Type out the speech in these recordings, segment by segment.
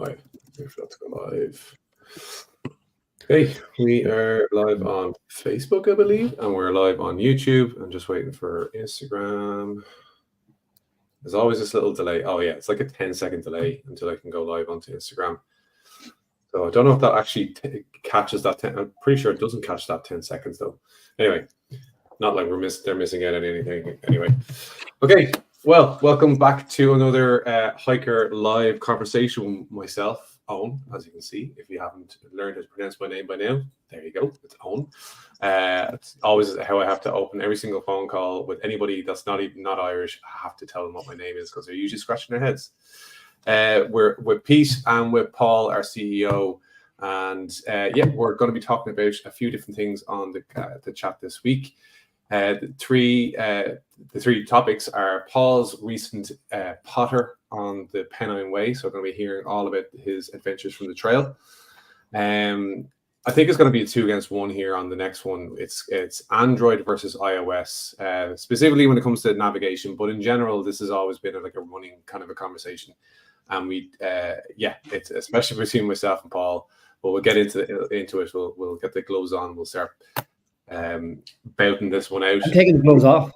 Live. We forgot to go live. Okay, we are live on Facebook, I believe, and we're live on YouTube. I'm just waiting for Instagram. There's always this little delay. Oh yeah, it's like a 10-second delay until I can go live onto Instagram. So I don't know if that actually catches that. I'm pretty sure it doesn't catch that 10 seconds though. Anyway, not like they're missing out on anything. Anyway, okay. Well, welcome back to another HiiKER live conversation with myself, Eoin, as you can see. If you haven't learned how to pronounce my name by now, there you go. It's Eoin. It's always how I have to open every single phone call with anybody that's not Irish. I have to tell them what my name is because they're usually scratching their heads. We're with Pete and with Paul, our CEO. And yeah, we're going to be talking about a few different things on the chat this week. The three topics are Paul's recent potter on the Pennine Way. So we're going to be hearing all about his adventures from the trail. I think it's going to be a 2 against 1 here on the next one. It's Android versus iOS, specifically when it comes to navigation. But in general, this has always been like a running kind of a conversation. And it's especially between myself and Paul. But we'll get into it. We'll get the gloves on. We'll start bouting this one out. I'm taking the gloves off.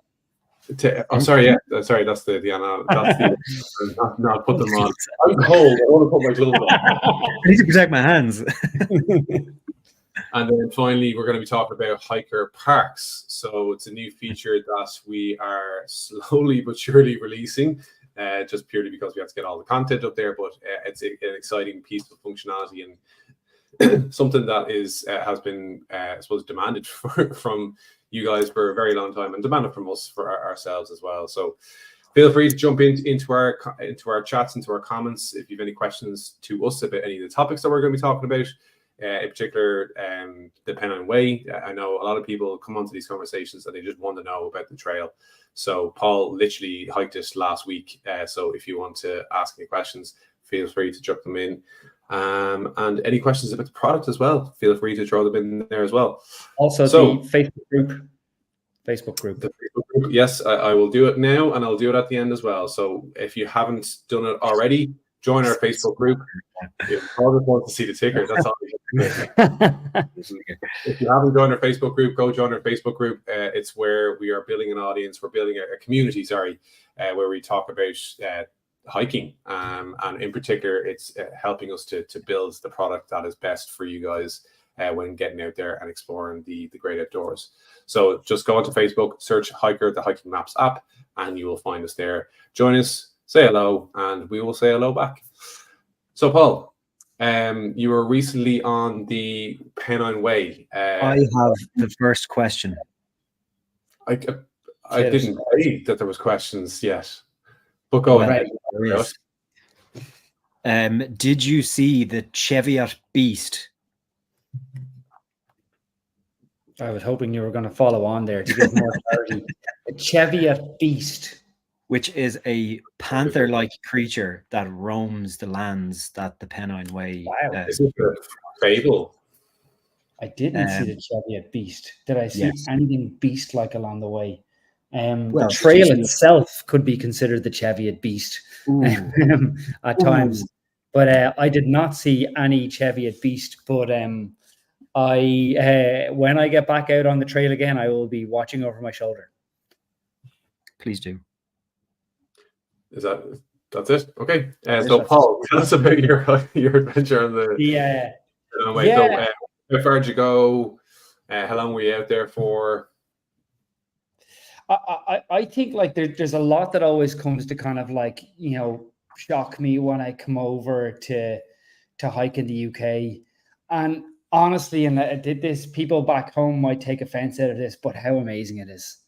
Sorry, that's the that's the not put them on. I'm cold. I want to put my gloves on. I need to protect my hands. And then finally, we're going to be talking about HiiKER Parks. So it's a new feature that we are slowly but surely releasing, just purely because we have to get all the content up there. But it's an exciting piece of functionality and something that has been, I suppose, demanded from you guys for a very long time and demanded from us for ourselves as well. So feel free to jump into our chats, into our comments if you have any questions to us about any of the topics that we're going to be talking about. In particular, the Pennine Way. I know a lot of people come onto these conversations and they just want to know about the trail. So Paul literally hiked it last week. So if you want to ask any questions, feel free to drop them in. And any questions about the product as well, feel free to throw them in there as well. Also, the Facebook group. The Facebook group. Yes, I will do it now, and I'll do it at the end as well. So if you haven't done it already, join our Facebook group. If Paul just wants to see the ticker, that's all. If you haven't joined our Facebook group, go join our Facebook group. It's where we are building an audience. We're building a community, where we talk about hiking, and in particular it's helping us to build the product that is best for you guys when getting out there and exploring the great outdoors. So just go onto Facebook, search HiiKER, the Hiking Maps app, and you will find us there. Join us, say hello, and we will say hello back. So Paul, you were recently on the Pennine Way. I have the first question. I didn't read that there was questions yet. But go ahead. Did you see the Cheviot Beast? I was hoping you were going to follow on there to give more clarity. The Cheviot Beast, which is a panther-like creature that roams the lands that the Pennine Way. Wow, is it a fable? I didn't see the Cheviot Beast. Did I see anything beast-like along the way? The trail itself could be considered the Cheviot Beast at times, but I did not see any Cheviot Beast. But when I get back out on the trail again, I will be watching over my shoulder. Please do. That's it? Okay. So Paul, tell us about your adventure on the way. So, how far did you go? How long were you out there for? I think like there's a lot that always comes to kind of like, shock me when I come over to hike in the UK. And honestly, and I did this, people back home might take offense out of this, but how amazing it is.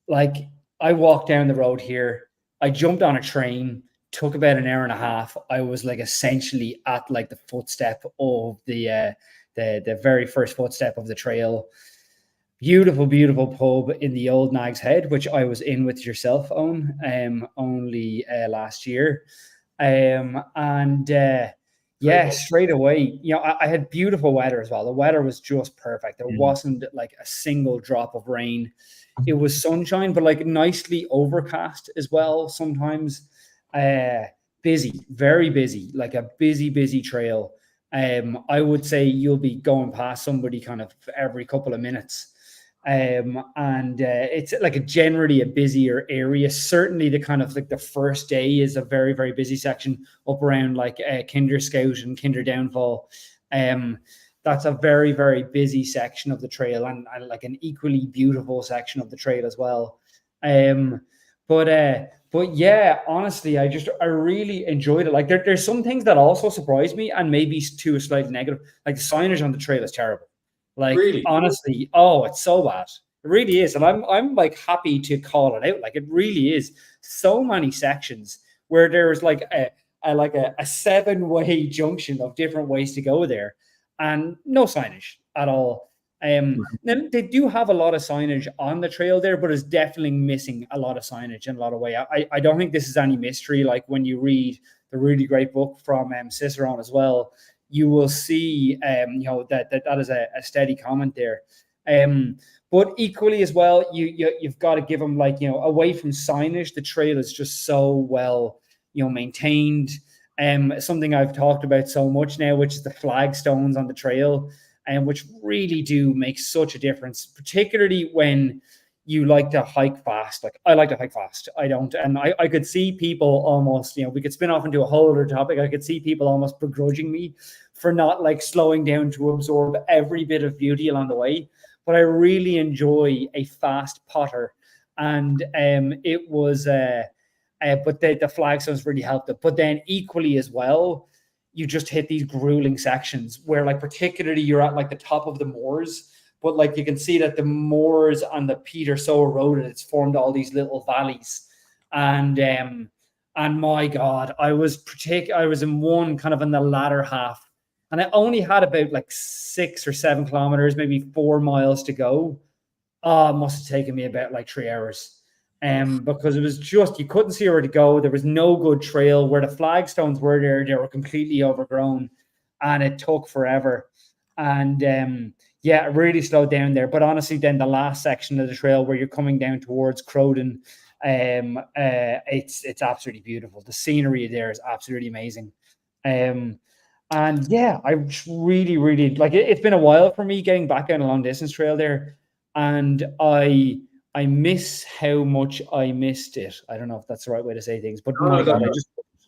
Like, I walked down the road here, I jumped on a train, took about an hour and a half. I was like essentially at like the footstep of the very first footstep of the trail. Beautiful, beautiful pub in the Old Nag's Head, which I was in with yourself, Eoin, only last year. Straight away, I had beautiful weather as well. The weather was just perfect. There wasn't like a single drop of rain. It was sunshine, but like nicely overcast as well sometimes. busy, very busy, like a busy trail. I would say you'll be going past somebody kind of every couple of minutes. And it's like generally a busier area. Certainly the kind of like the first day is a very, very busy section up around like Kinder Scout and Kinder Downfall. That's a very, very busy section of the trail, and like an equally beautiful section of the trail as well. But yeah, honestly, I really enjoyed it. Like there's some things that also surprised me, and maybe to a slight negative. Like the signage on the trail is terrible. Like Really? honestly, oh, it's so bad. It really is, and I'm like happy to call it out. Like it really is. So many sections where there's like a 7-way junction of different ways to go there, and no signage at all. Then they do have a lot of signage on the trail there, but it's definitely missing a lot of signage in a lot of way. I don't think this is any mystery. Like when you read the really great book from Cicerone as well, you will see that is a steady comment there. But equally as well, you've got to give them away from signage, the trail is just so well maintained. Something I've talked about so much now, which is the flagstones on the trail, and which really do make such a difference, particularly when you like to hike fast. Like I like to hike fast. I don't. And I could see people almost, we could spin off into a whole other topic. I could see people almost begrudging me for not like slowing down to absorb every bit of beauty along the way. But I really enjoy a fast potter. And it was, but the flagstones really helped it. But then equally as well, you just hit these grueling sections where like particularly you're at like the top of the moors, but like you can see that the moors and the peat are so eroded, it's formed all these little valleys. And my God, I was in one kind of in the latter half, and I only had about like 6 or 7 kilometers, maybe 4 miles to go. It must have taken me about like 3 hours. Because it was just, you couldn't see where to go. There was no good trail. Where the flagstones were there, they were completely overgrown, and it took forever. And it really slowed down there. But honestly, then the last section of the trail where you're coming down towards Crowden, it's absolutely beautiful. The scenery there is absolutely amazing. And yeah, I really, really like it. It's been a while for me getting back on a long distance trail there, and I miss how much I missed it. I don't know if that's the right way to say things, but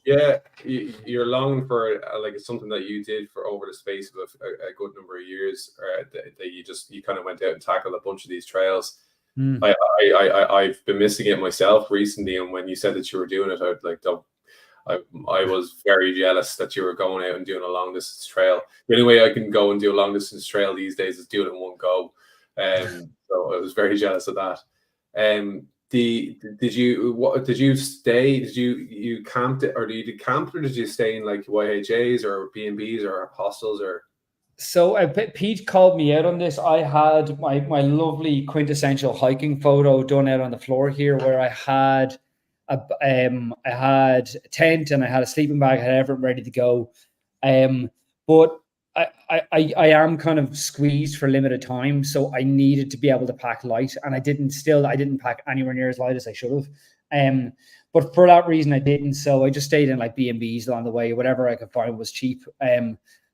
you're longing for like something that you did for over the space of a good number of years, that you kind of went out and tackled a bunch of these trails. I've been missing it myself recently, and when you said that you were doing it, I was very jealous that you were going out and doing a long distance trail. The only way I can go and do a long distance trail these days is do it in one go. So I was very jealous of that. Did you stay? Did you camped it, or did you camp, or did you stay in like YHAs or B&Bs or hostels or? So Pete called me out on this. I had my lovely quintessential hiking photo done out on the floor here, where I had a tent and I had a sleeping bag, I had everything ready to go. But I am kind of squeezed for limited time, so I needed to be able to pack light, and I didn't pack anywhere near as light as I should have. But for that reason, I didn't. So I just stayed in like B&Bs along the way. Whatever I could find was cheap.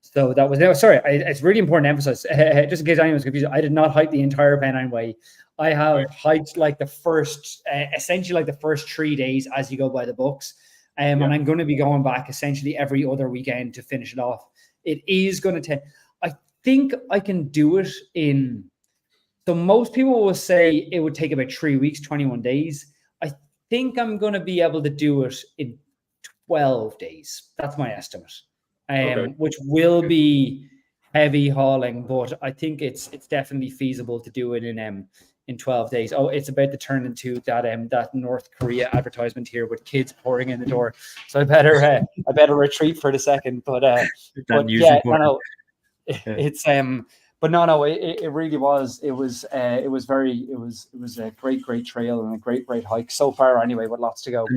So that was it. Sorry, it's really important to emphasize, just in case anyone's confused, I did not hike the entire Pennine Way. I have hiked like the first, essentially like the first 3 days as you go by the books. And I'm going to be going back essentially every other weekend to finish it off. It is going to take, I think I can do it in, so most people will say it would take about 3 weeks, 21 days. I think I'm going to be able to do it in 12 days. That's my estimate, which will be heavy hauling, but I think it's definitely feasible to do it in 12 days. Oh, it's about to turn into that North Korea advertisement here with kids pouring in the door. So I better retreat for the second. But yeah, no, it's but no, it really was. It was a great trail and a great hike so far. Anyway, with lots to go.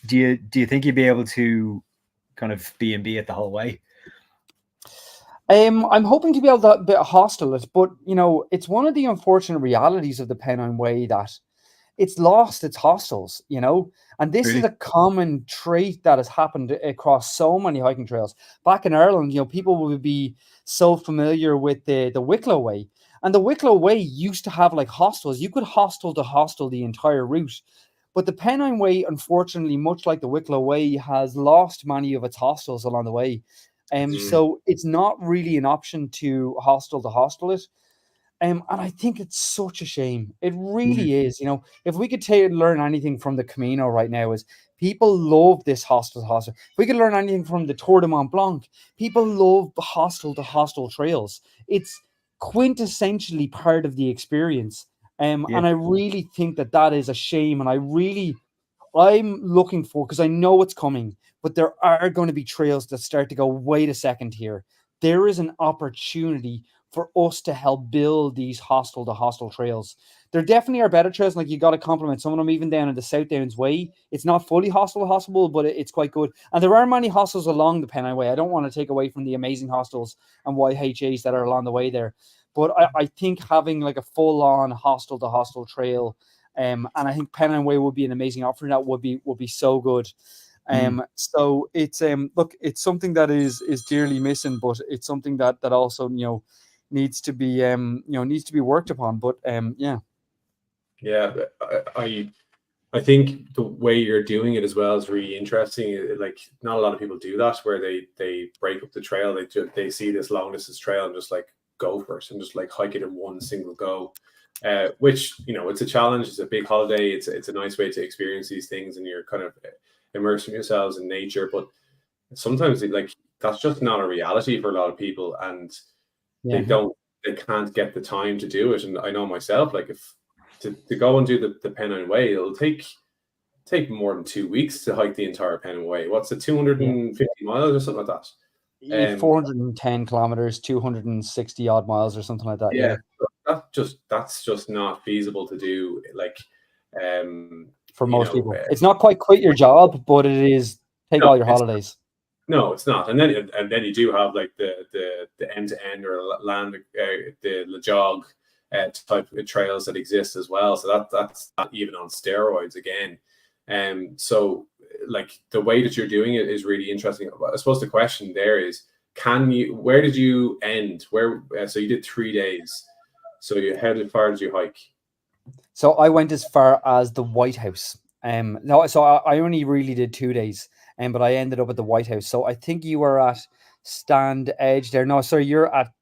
Do you think you'd be able to kind of B&B it the whole way? I'm hoping to be able to hostel it, but it's one of the unfortunate realities of the Pennine Way that it's lost its hostels, you know. And this Really? is a common trait that has happened across so many hiking trails. Back in Ireland, you know, people would be so familiar with the Wicklow Way. And the Wicklow Way used to have like hostels. You could hostel to hostel the entire route. But the Pennine Way, unfortunately, much like the Wicklow Way, has lost many of its hostels along the way. So it's not really an option to hostel it. And I think it's such a shame. It really is. You know, if we could learn anything from the Camino right now, is people love this hostel to hostel. If we could learn anything from the Tour de Mont Blanc, people love the hostel to hostel trails. It's quintessentially part of the experience. Yeah. And I really think that is a shame. And I'm looking for, because I know it's coming, but there are going to be trails that start to go, wait a second here. There is an opportunity for us to help build these hostel to hostel trails. There definitely are better trails. Like, you got to compliment some of them, even down in the South Downs Way. It's not fully hostel to hostel, but it's quite good. And there are many hostels along the Pennine Way. I don't want to take away from the amazing hostels and YHAs that are along the way there. But I think having like a full on hostel to hostel trail, and I think Pennine Way would be an amazing offering. That would be so good. So it's look, it's something that is dearly missing, but it's something that also, you know, needs to be needs to be worked upon. But yeah. But I think the way you're doing it as well is really interesting. Like, not a lot of people do that, where they break up the trail. They see this long distance trail and just like go for it and just like hike it in one single go. Which, you know, it's a challenge. It's a big holiday. It's a nice way to experience these things, and you're kind of immersing yourselves in nature. But sometimes that's just not a reality for a lot of people, and they can't get the time to do it. And I know myself, like, if to go and do the Pennine Way, it'll take more than 2 weeks to hike the entire Pennine Way. What's it, 250 miles or something like that? 410 kilometers, 260 odd miles or something like that. Yeah, that's just not feasible to do. Like, for most people, it's not quite quit your job, but it is take all your holidays. No, it's not. And then you do have like the end to end or land the jog type of trails that exist as well. So that's not even on steroids again. So like, the way that you're doing it is really interesting. I suppose the question there is, where did you end? So you did 3 days. So how far did you hike? So I went as far as the White House. No, so I only really did 2 days, but I ended up at the White House. So I think you were at Stand Edge there. No, sorry, you're at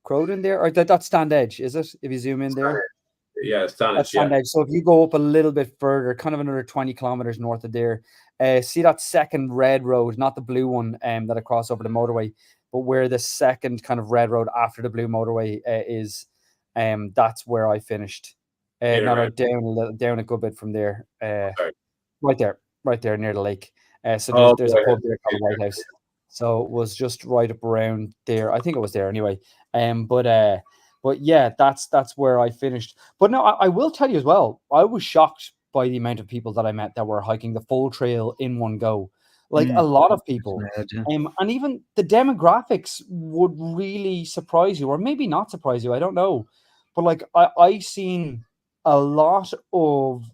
Crowden there, or that's Stand Edge, is it? If you zoom in there. Yeah, Stand Edge. So if you go up a little bit further, kind of another 20 kilometers north of there, see that second red road, not the blue one that across over the motorway, but where the second kind of red road after the blue motorway is, that's where I finished. Down a good bit from there, right there near the lake. So there's a pub there called White House. So it was just right up around there. I think it was there anyway. But yeah, that's where I finished. But no, I will tell you as well, I was shocked by the amount of people that I met that were hiking the full trail in one go. Like, a lot of people. And even the demographics would really surprise you, or maybe not surprise you. I don't know. But like, I seen a lot of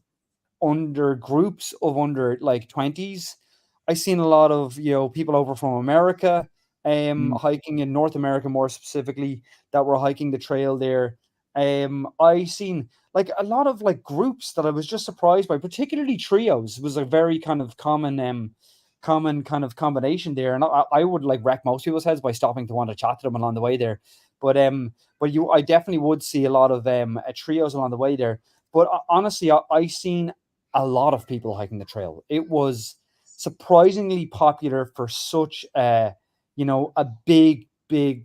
groups of under like 20s. I seen a lot of, you know, people over from America, hiking in North America more specifically, that were hiking the trail there. I seen like a lot of like groups that I was just surprised by, particularly trios was a very kind of common kind of combination there. And I would like wreck most people's heads by stopping to want to chat to them along the way there. But I definitely would see a lot of trios along the way there. But honestly, I seen a lot of people hiking the trail. It was surprisingly popular for such a big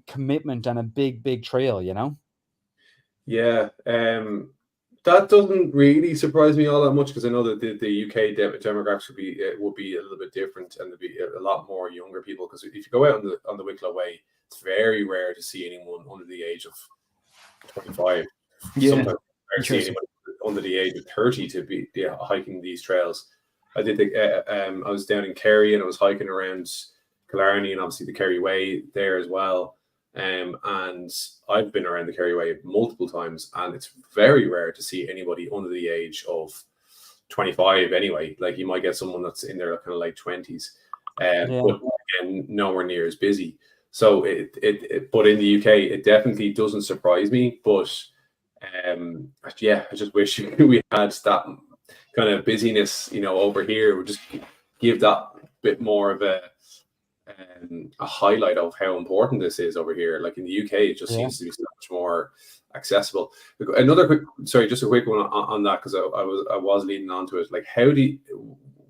commitment and a big trail, you know. Yeah, that doesn't really surprise me all that much, because I know that the UK demographics would be a little bit different, and there'd be a lot more younger people. Because if you go out on the Wicklow Way, it's very rare to see anyone under the age of 25. Sometimes I see anyone under the age of 30 to be hiking these trails. I did I was down in Kerry, and I was hiking around Killarney, and obviously the Kerry Way there as well. And I've been around the Kerryway multiple times, and it's very rare to see anybody under the age of 25 anyway. Like, you might get someone that's in their kind of late 20s, but again, nowhere near as busy. So but in the UK, it definitely doesn't surprise me. But yeah, I just wish we had that kind of busyness, over here. Would just give that bit more of a highlight of how important this is over here. Like in the UK, it just seems to be so much more accessible. Just a quick one on that, because I was leading on to it. Like,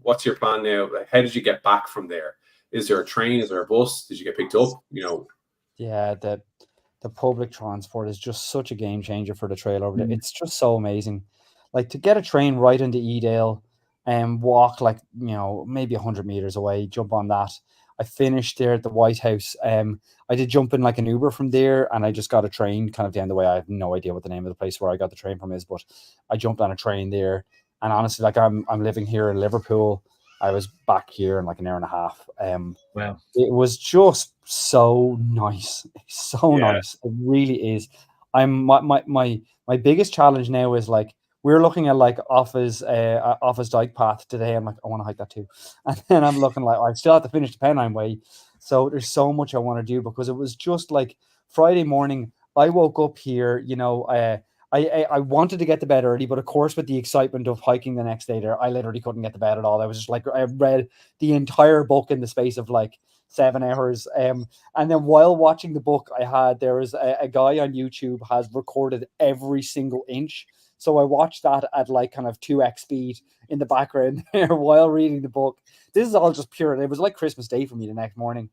what's your plan now? Like, how did you get back from there? Is there a train? Is there a bus? Did you get picked up? Yeah, the public transport is just such a game changer for the trail over there. It's just so amazing. Like, to get a train right into Edale and walk like, maybe 100 meters away, jump on that. I finished there at the White House. I did jump in like an Uber from there, and I just got a train kind of down the way. I have no idea what the name of the place where I got the train from is, but I jumped on a train there. And honestly, like, I'm living here in Liverpool. I was back here in like an hour and a half. Wow. It was just so nice. So nice. It really is. My biggest challenge now is, like, we're looking at like Offa's Dyke Path today. I'm like, I want to hike that too. And then I'm looking like I still have to finish the Pennine Way. So there's so much I want to do, because it was just like Friday morning. I woke up here, I wanted to get to bed early, but of course, with the excitement of hiking the next day there, I literally couldn't get to bed at all. I was just like, I read the entire book in the space of like 7 hours. And then while watching the book, there was a guy on YouTube has recorded every single inch. So I watched that at like kind of 2x speed in the background there while reading the book. This is all just pure. It was like Christmas Day for me the next morning.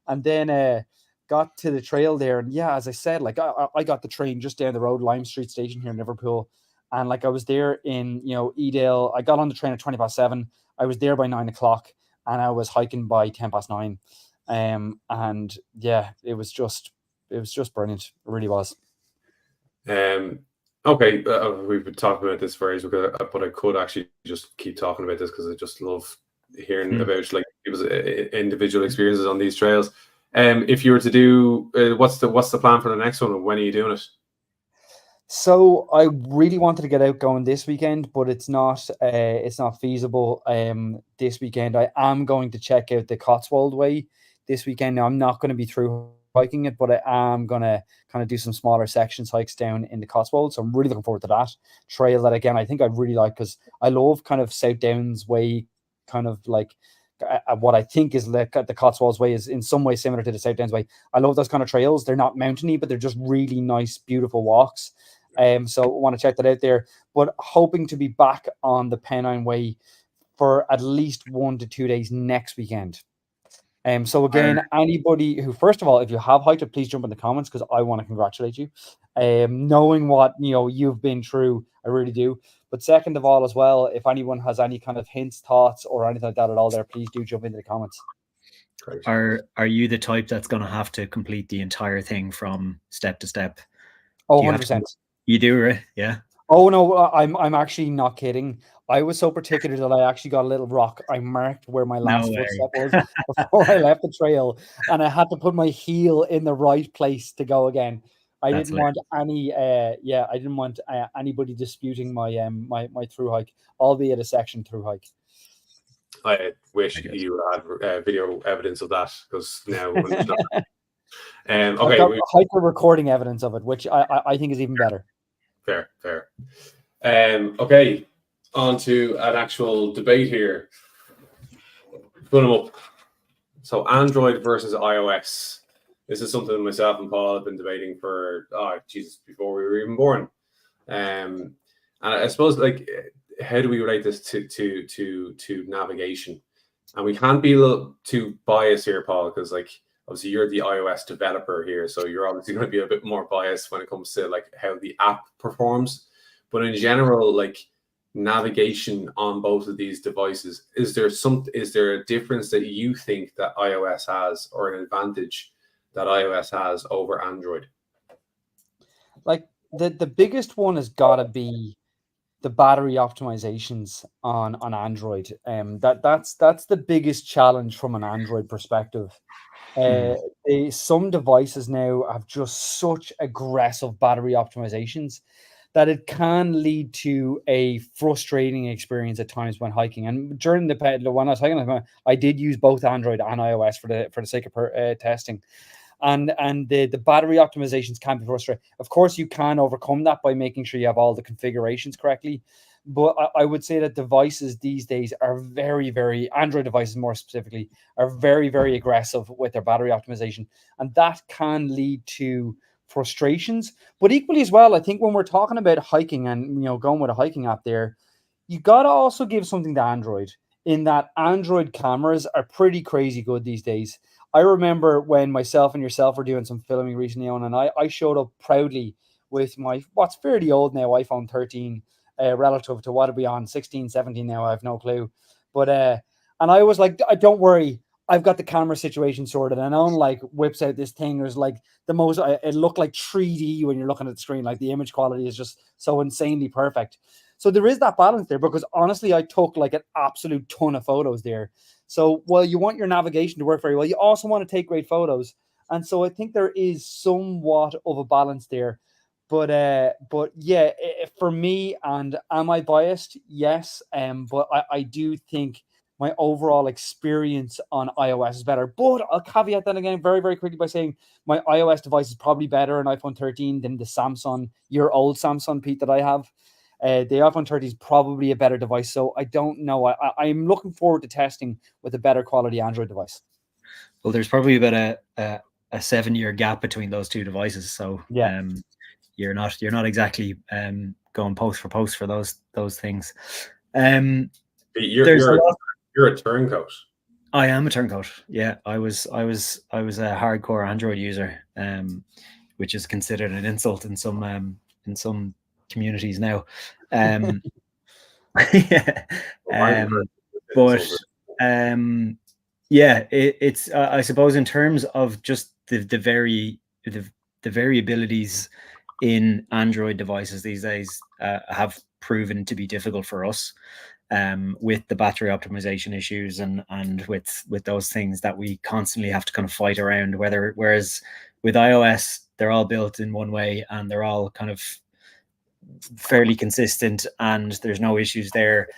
And then got to the trail there. And yeah, as I said, like I got the train just down the road, Lime Street Station here in Liverpool. And like I was there in, Edale. I got on the train at 7:20. I was there by 9 o'clock, and I was hiking by 9:10. And yeah, it was just brilliant. It really was. Okay, we've been talking about this for ages, but I could actually just keep talking about this, because I just love hearing about like people's individual experiences on these trails. If you were to do, what's the plan for the next one, and when are you doing it? So I really wanted to get out going this weekend, but it's not feasible. This weekend I am going to check out the Cotswold Way this weekend. Now, I'm not going to be through hiking it, but I am going to kind of do some smaller sections hikes down in the Cotswolds. So I'm really looking forward to that trail. That again, I think I really like, because I love kind of South Downs Way, kind of like what I think is like the Cotswolds Way is in some way similar to the South Downs Way. I love those kind of trails. They're not mountainy, but they're just really nice, beautiful walks. So I want to check that out there, but hoping to be back on the Pennine Way for at least 1 to 2 days next weekend. So again, anybody who, first of all, if you have hiked it, please jump in the comments, because I want to congratulate you. Knowing what you've been through, I really do. But second of all, as well, if anyone has any kind of hints, thoughts, or anything like that at all, there, please do jump into the comments. Great. Are you the type that's going to have to complete the entire thing from step to step? Oh, 100%. You do, right? Yeah. Oh no, I'm actually not kidding. I was so particular that I actually got a little rock. I marked where my last footstep was before I left the trail, and I had to put my heel in the right place to go again. I didn't want anybody disputing my my through hike, albeit a section through hike. I wish you had video evidence of that, because now okay, I've got HiiKER recording evidence of it, which I think is even better. Fair. Okay, on to an actual debate here. Put them up. So Android versus iOS. This is something myself and Paul have been debating for before we were even born. And I suppose, like, how do we relate this to navigation? And we can't be a little too biased here, Paul, because like obviously you're the iOS developer here, so you're obviously going to be a bit more biased when it comes to like how the app performs. But in general, like navigation on both of these devices, is there a difference that you think that iOS has, or an advantage that iOS has over Android? Like the biggest one has got to be the battery optimizations on Android. That's the biggest challenge from an Android perspective. Some devices now have just such aggressive battery optimizations that it can lead to a frustrating experience at times when hiking. And during when I was hiking, I did use both Android and iOS for the sake of testing. And the battery optimizations can be frustrating. Of course, you can overcome that by making sure you have all the configurations correctly. But I would say that devices these days are very, very, Android devices more specifically, are very, very aggressive with their battery optimization. And that can lead to frustrations. But equally as well, I think when we're talking about hiking and going with a hiking app there, you got to also give something to Android, in that Android cameras are pretty crazy good these days. I remember when myself and yourself were doing some filming recently on, and I showed up proudly with my, what's fairly old now, iPhone 13, relative to what it'll be on 16, 17 now. I have no clue. But, and I was like, don't worry, I've got the camera situation sorted. And Eoin like whips out this thing. There's like the most, it looked like 3D when you're looking at the screen. Like the image quality is just so insanely perfect. So there is that balance there, because honestly, I took like an absolute ton of photos there. So while you want your navigation to work very well, you also want to take great photos. And so I think there is somewhat of a balance there. But yeah, for me, and am I biased? Yes. But I do think my overall experience on iOS is better. But I'll caveat that again very, very quickly by saying my iOS device is probably better on iPhone 13 than the Samsung, your old Samsung, Pete, that I have. The iPhone 13 is probably a better device. So I don't know. I'm looking forward to testing with a better quality Android device. Well, there's probably about a 7-year gap between those two devices. So yeah. You're not exactly going post for those things. You're a turncoat. I am a turncoat. Yeah, I was a hardcore Android user, which is considered an insult in some communities now. Yeah, yeah, it's I suppose in terms of just the variabilities in Android devices these days have proven to be difficult for us, with the battery optimization issues and with those things that we constantly have to kind of fight around. Whereas with iOS, they're all built in one way and they're all kind of fairly consistent and there's no issues there.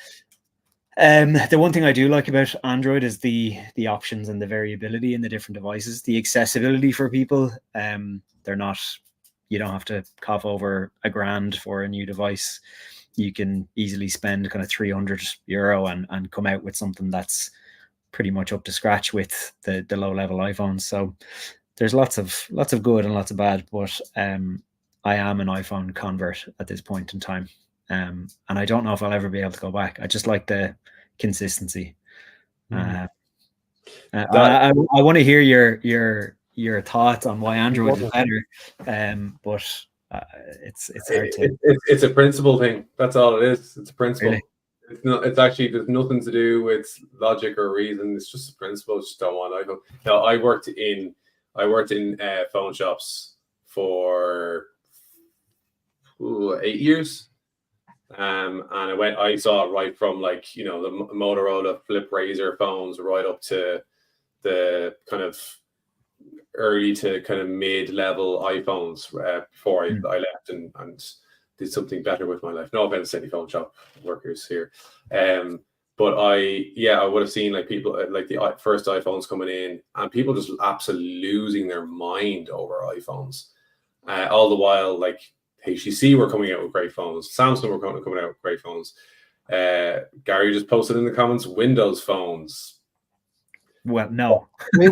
The one thing I do like about Android is the options and the variability in the different devices, the accessibility for people. You don't have to cough over $1,000 for a new device. You can easily spend kind of €300 and come out with something that's pretty much up to scratch with the low level iPhones. So there's lots of good and lots of bad, but I am an iPhone convert at this point in time. And I don't know if I'll ever be able to go back. I just like the consistency. I want to hear your thoughts on why Android is better, but it's hard to. It's a principle thing. That's all it is. It's a principle. Really? It's not. It's actually, there's nothing to do with logic or reason. It's just a principle. It's just don't want iPhone. Now, I worked in phone shops for 8 years. And I saw it right from like, the Motorola flip razor phones right up to the kind of early to kind of mid-level iPhones before I left and did something better with my life. No offense to any phone shop workers here. But I would have seen like people like the first iPhones coming in and people just absolutely losing their mind over iPhones. All the while, like, HTC were coming out with great phones. Samsung were coming out with great phones. Gary just posted in the comments, Windows phones. Well, no. No.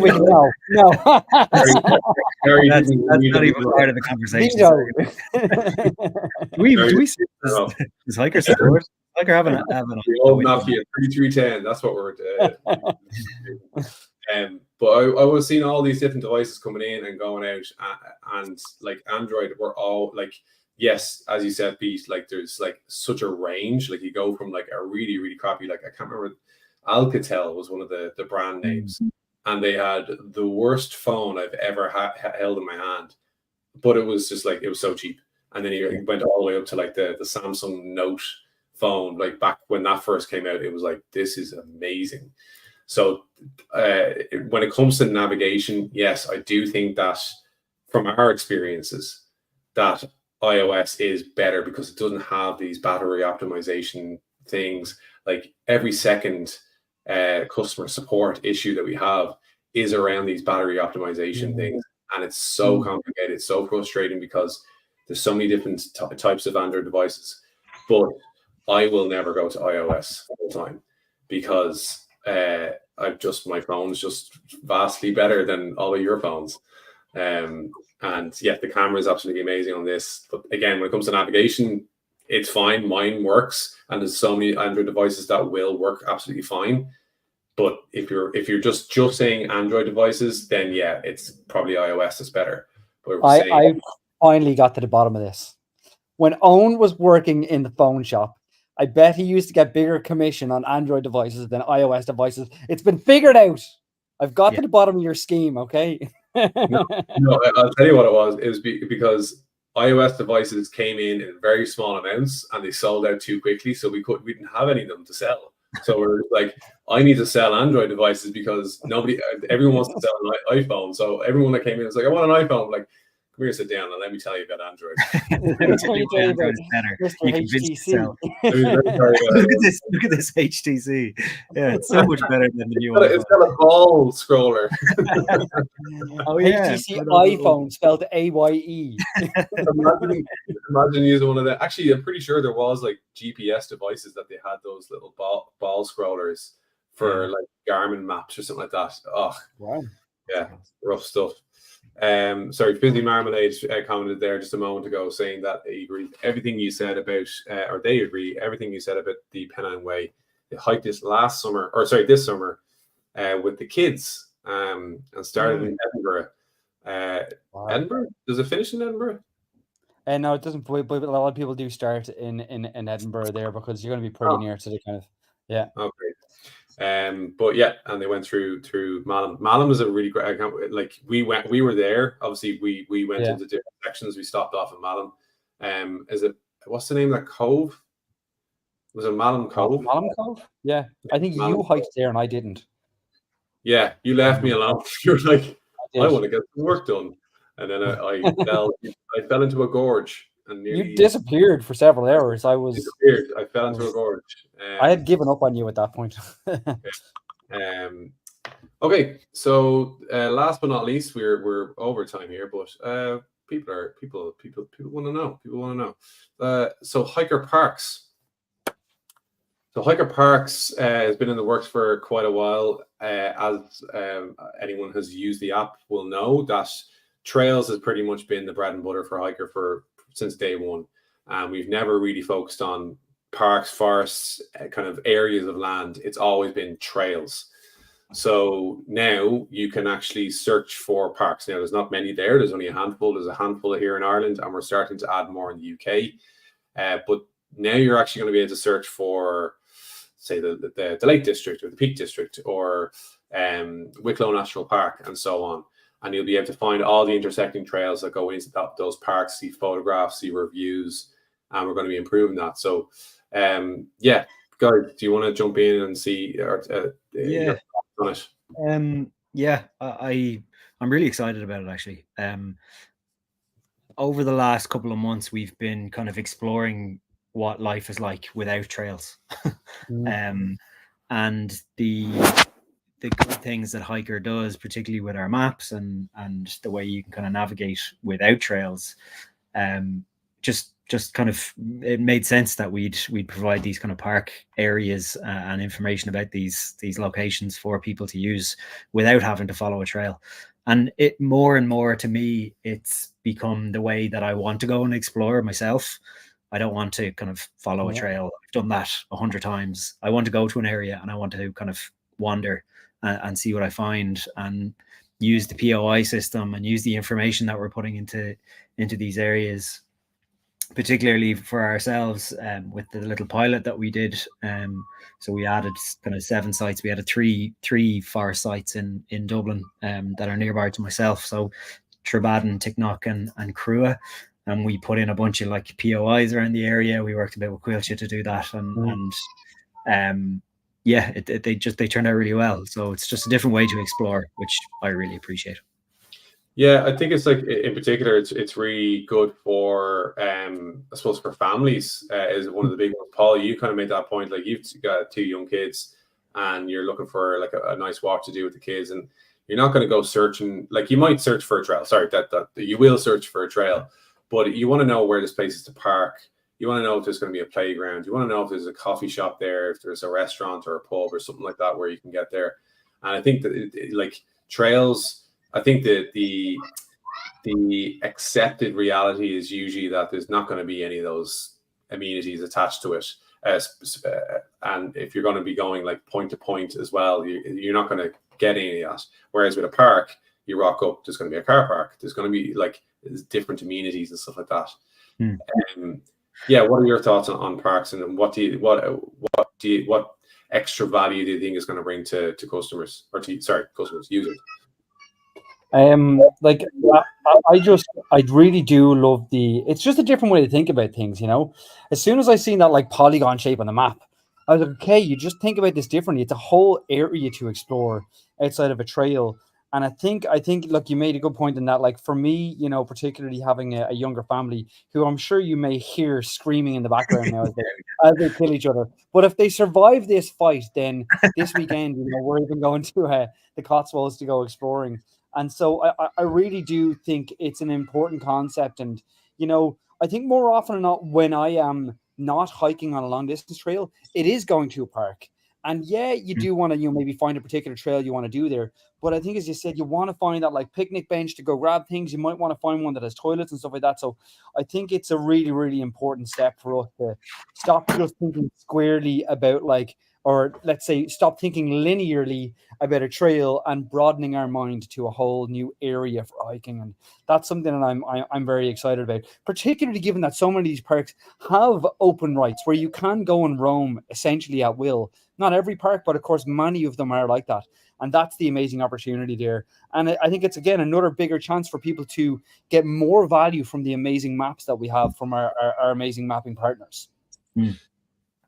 Gary that's not even part of the conversation. Do we see this? Is HiiKER support? HiiKER having the old Nokia 3310. That's what we're but I was seeing all these different devices coming in and going out, and like Android were all like, yes, as you said, Pete, like there's like such a range. Like you go from like a really, really crappy, like I can't remember, Alcatel was one of the brand names, and they had the worst phone I've ever held in my hand, but it was just like, it was so cheap. And then he went all the way up to like the Samsung Note phone, like back when that first came out, it was like, this is amazing. So when it comes to navigation, yes, I do think that from our experiences that iOS is better because it doesn't have these battery optimization things. Like every second customer support issue that we have is around these battery optimization things, and it's so complicated, it's so frustrating because there's so many different types of Android devices. But I will never go to iOS all the time because my phone's just vastly better than all of your phones. And yeah, the camera is absolutely amazing on this. But again, when it comes to navigation, it's fine. Mine works, and there's so many Android devices that will work absolutely fine. But if you're just saying Android devices, then yeah, it's probably iOS is better. But I finally got to the bottom of this. When Eoin was working in the phone shop, I bet he used to get bigger commission on Android devices than iOS devices. It's been figured out. I've got to the bottom of your scheme, okay? no, I'll tell you what it was. It was because iOS devices came in very small amounts and they sold out too quickly, so we didn't have any of them to sell. So we're like, I need to sell Android devices because everyone wants to sell an iPhone. So everyone that came in was like, I want an iPhone. I'm like, come here, sit down, and let me tell you about Android. Let me tell you why Android is better. Mr. You convince yourself. HTC. Look at this HTC. Yeah, it's so much better than the new one. It's got a ball scroller. HTC iPhone spelled AYE. Imagine using one of them. Actually, I'm pretty sure there was like GPS devices that they had those little ball scrollers for like Garmin maps or something like that. Oh, wow. Yeah, rough stuff. Sorry, Fizzy Marmalade commented there just a moment ago saying that he agrees everything you said about, or they agree everything you said about the Pennine Way. They hiked this this summer with the kids and started in Edinburgh. Wow. Edinburgh? Does it finish in Edinburgh? No, it doesn't. But a lot of people do start in Edinburgh there because you're going to be pretty near to the kind of Okay. But yeah, and they went through Malham. Malham is a really great. Like we were there. Obviously, we went into different sections. We stopped off in Malham. What's the name of that cove? Was it Malham Cove? Malham Cove? Yeah, I think you hiked there and I didn't. Yeah, you left me alone. You were like, I want to get some work done, and then I fell into a gorge. And you disappeared for several hours. I fell into a gorge. I had given up on you at that point. Okay, so last but not least, we're over time here, but people want to know. People want to know. So HiiKER Parks. So HiiKER Parks has been in the works for quite a while. As anyone who's used the app will know, that trails has pretty much been the bread and butter for HiiKER since day one. We've never really focused on parks, forests, kind of areas of land. It's always been trails. So now you can actually search for parks. Now there's not many there. There's only a handful. There's a handful here in Ireland, and we're starting to add more in the UK. But now you're actually going to be able to search for, say, the Lake District or the Peak District or Wicklow National Park and so on. And you'll be able to find all the intersecting trails that go into those parks, see photographs, see reviews, and we're going to be improving that. So, yeah, guys, do you want to jump in and see your thoughts on it? Yeah, I'm really excited about it, actually. Over the last couple of months, we've been kind of exploring what life is like without trails. And the good things that HiiKER does, particularly with our maps and the way you can kind of navigate without trails, just kind of, it made sense that we'd provide these kind of park areas and information about these locations for people to use without having to follow a trail. And it more and more, to me, it's become the way that I want to go and explore myself. I don't want to kind of follow a trail. I've done that 100 times. I want to go to an area and I want to kind of wander and see what I find and use the POI system and use the information that we're putting into these areas, particularly for ourselves with the little pilot that we did. So we added kind of 7 sites. We added three forest sites in Dublin that are nearby to myself. So Trebaddon, Ticknock and Crua. And we put in a bunch of like POIs around the area. We worked a bit with Quilcha to do that. And yeah, they turned out really well. So it's just a different way to explore, which I really appreciate. Yeah, I think it's like in particular, it's really good for I suppose for families is one of the big ones. Paul, you kind of made that point. Like you've got 2 young kids, and you're looking for like a nice walk to do with the kids, and you're not going to go searching. Like you might search for a trail. Sorry, that you will search for a trail, but you want to know where this place is to park. You want to know if there's going to be a playground. You want to know if there's a coffee shop there, if there's a restaurant or a pub or something like that where you can get there. And I think that like trails. I think that the accepted reality is usually that there's not going to be any of those amenities attached to it. And if you're going to be going like point to point as well, you're not going to get any of that. Whereas with a park, you rock up, there's going to be a car park. There's going to be like different amenities and stuff like that. Yeah, what are your thoughts on parks, and what extra value do you think is going to bring to customers or customers, users? Like I really do love it's just a different way to think about things, you know. As soon as I seen that like polygon shape on the map, I was like, okay, you just think about this differently. It's a whole area to explore outside of a trail. And I think look, you made a good point in that. Like for me, you know, particularly having a younger family who I'm sure you may hear screaming in the background now as they kill each other. But if they survive this fight, then this weekend, you know, we're even going to the Cotswolds to go exploring. And so I really do think it's an important concept. And, you know, I think more often than not, when I am not hiking on a long distance trail, it is going to a park. And yeah, you do want to, you know, maybe find a particular trail you want to do there. But I think, as you said, you want to find that like picnic bench to go grab things. You might want to find one that has toilets and stuff like that. So I think it's a really, really important step for us to stop just thinking squarely about like, or let's say, stop thinking linearly about a trail and broadening our mind to a whole new area for hiking. And that's something that I'm very excited about, particularly given that so many of these parks have open rights where you can go and roam essentially at will. Not every park, but of course, many of them are like that. And that's the amazing opportunity there. And I think it's, again, another bigger chance for people to get more value from the amazing maps that we have from our amazing mapping partners.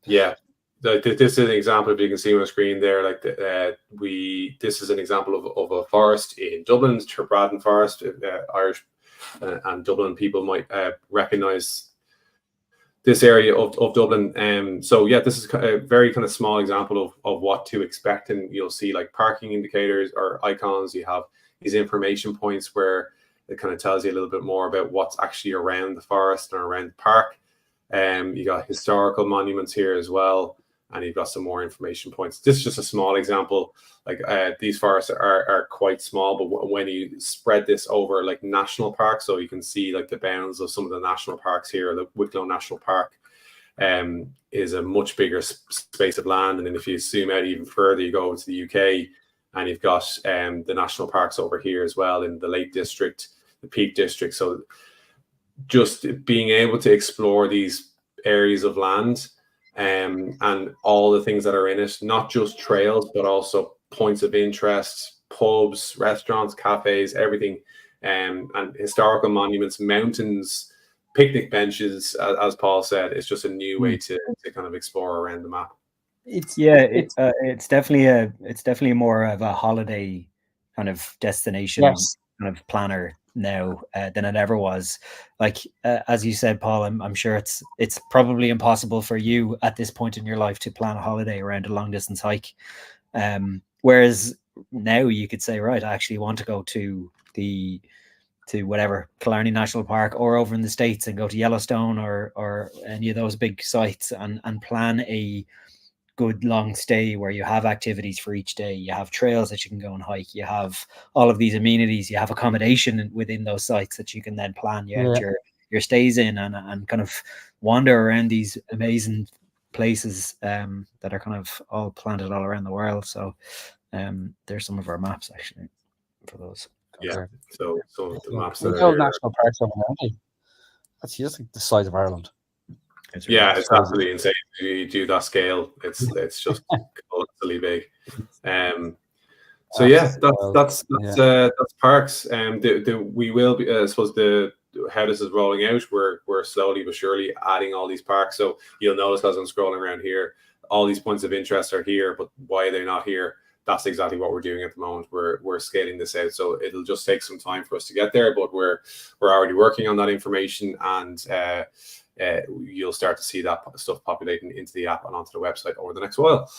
Yeah. This is an example, if you can see on the screen there, like this is an example of a forest in Dublin, Trebraden Forest. Irish and Dublin people might recognize this area of Dublin. So yeah, this is a very kind of small example of what to expect, and you'll see like parking indicators or icons. You have these information points where it kind of tells you a little bit more about what's actually around the forest or around the park. You got historical monuments here as well, and you've got some more information points. This is just a small example. Like these forests are quite small, but when you spread this over like national parks, so you can see like the bounds of some of the national parks here. The Wicklow National Park is a much bigger space of land, and then if you zoom out even further, you go to the UK, and you've got the national parks over here as well in the Lake District, the Peak District. So just being able to explore these areas of land and all the things that are in it, not just trails, but also points of interest, pubs, restaurants, cafes, everything, and historical monuments, mountains, picnic benches, as Paul said. It's just a new way to kind of explore around the map. It's definitely more of a holiday kind of destination, kind of planner now than it ever was. Like as you said, Paul, I'm sure it's probably impossible for you at this point in your life to plan a holiday around a long distance hike. Whereas now you could say, right, I actually want to go to whatever Killarney National Park or over in the States and go to Yellowstone or any of those big sites and plan a good long stay where you have activities for each day. You have trails that you can go and hike. You have all of these amenities. You have accommodation within those sites that you can then plan your stays in and kind of wander around these amazing places that are kind of all planted all around the world. So there's some of our maps actually for those. Yeah. So the maps that are national parks over there. That's just like the size of Ireland. It's absolutely insane. You do that scale, it's just colossally big. So yeah, that's parks. We will be, I suppose how this is rolling out. We're slowly but surely adding all these parks. So you'll notice as I'm scrolling around here, all these points of interest are here, but why are they not here? That's exactly what we're doing at the moment. We're scaling this out, so it'll just take some time for us to get there, but we're already working on that information, and you'll start to see that stuff populating into the app and onto the website over the next while.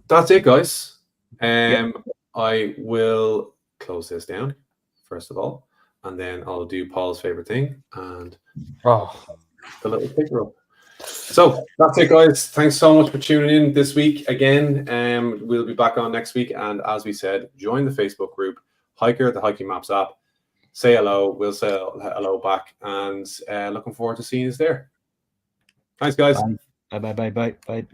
That's it, guys. I will close this down first of all, and then I'll do Paul's favorite thing and the little picture up. So that's it, guys. Thanks so much for tuning in this week again. We'll be back on next week, and as we said, join the Facebook group HiiKER, the Hiking Maps app. Say hello. We'll say hello back, and looking forward to seeing you there. Thanks, guys. Bye.